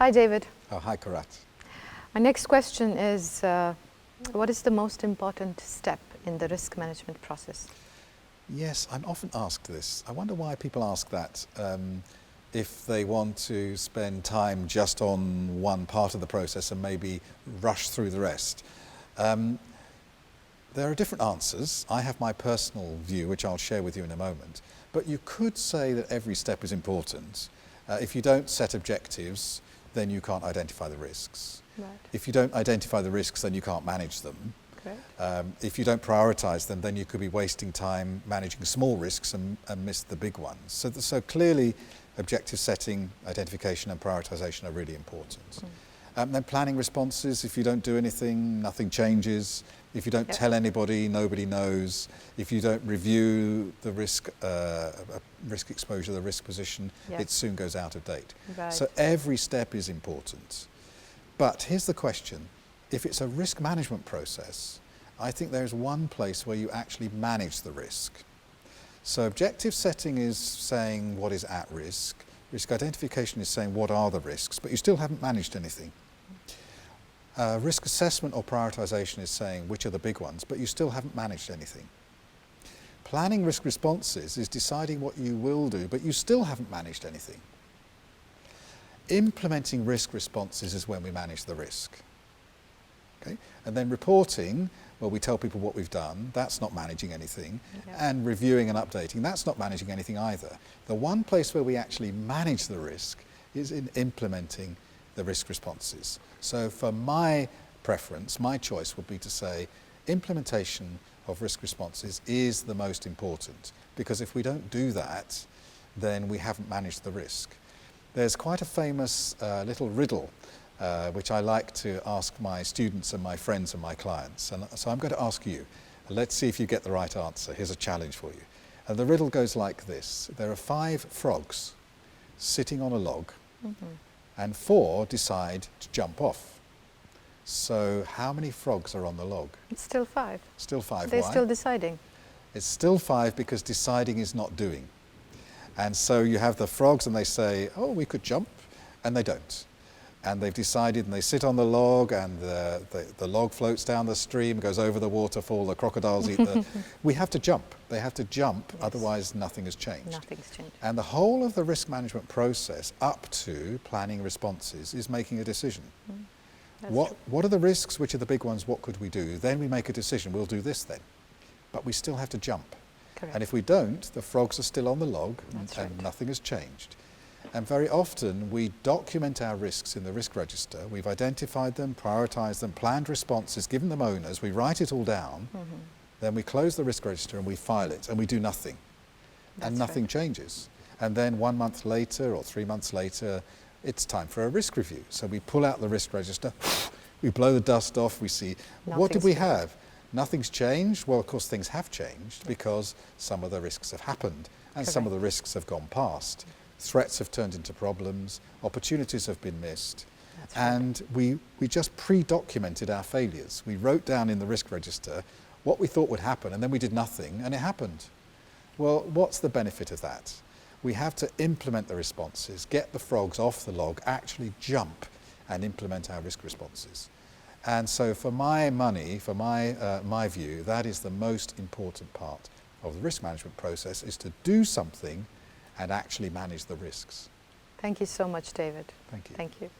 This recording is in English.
Hi, David. Oh, hi, Karat. My next question is, what is the most important step in the risk management process? Yes, I'm often asked this. I wonder why people ask that if they want to spend time just on one part of the process and maybe rush through the rest. There are different answers. I have my personal view, which I'll share with you in a moment. But you could say that every step is important. If you don't set objectives, then you can't identify the risks. Right. If you don't identify the risks, then you can't manage them. If you don't prioritise them, then you could be wasting time managing small risks and miss the big ones. So clearly, objective setting, identification and prioritisation are really important. Then planning responses. If you don't do anything, nothing changes. If you don't tell anybody, nobody knows. If you don't review the risk exposure, the risk position, it soon goes out of date. Right. So every step is important. But here's the question. If it's a risk management process, I think there's one place where you actually manage the risk. So objective setting is saying what is at risk. Risk identification is saying what are the risks, but you still haven't managed anything. Risk assessment or prioritisation is saying which are the big ones, but you still haven't managed anything. Planning risk responses is deciding what you will do, but you still haven't managed anything. Implementing risk responses is when we manage the risk. Okay? And then reporting, well, we tell people what we've done, that's not managing anything. And reviewing and updating, that's not managing anything either. The one place where we actually manage the risk is in implementing the risk responses. So for my preference, my choice would be to say implementation of risk responses is the most important, because if we don't do that, then we haven't managed the risk. There's quite a famous little riddle which I like to ask my students and my friends and my clients. And so I'm going to ask you. Let's see if you get the right answer. Here's a challenge for you. And the riddle goes like this. There are 5 frogs sitting on a log, and 4 decide to jump off. So how many frogs are on the log? It's still 5. Still 5. They're Why? still deciding. It's still 5 because deciding is not doing. And so you have the frogs and they say, oh, we could jump, and they don't. And they've decided, and they sit on the log, and the log floats down the stream, goes over the waterfall, the crocodiles eat the... We have to jump. They have to jump, otherwise nothing has changed. Nothing's changed. And the whole of the risk management process up to planning responses is making a decision. What are the risks? Which are the big ones? What could we do? Then we make a decision. We'll do this then. But we still have to jump. Correct. And if we don't, the frogs are still on the log, and nothing has changed. And very often we document our risks in the risk register. We've identified them, prioritised them, planned responses, given them owners. We write it all down. Then we close the risk register and we file it, and we do nothing. And nothing changes. And then 1 month later or 3 months later, it's time for a risk review. So we pull out the risk register, we blow the dust off, we see, what did we have? Nothing's changed. Well, of course, things have changed because some of the risks have happened and some of the risks have gone past. Threats have turned into problems, opportunities have been missed, and we just pre-documented our failures. We wrote down in the risk register what we thought would happen, and then we did nothing, and it happened. Well, what's the benefit of that? We have to implement the responses, get the frogs off the log, actually jump and implement our risk responses. And so for my money, for my view, that is the most important part of the risk management process, is to do something and actually manage the risks. Thank you so much, David. Thank you. Thank you.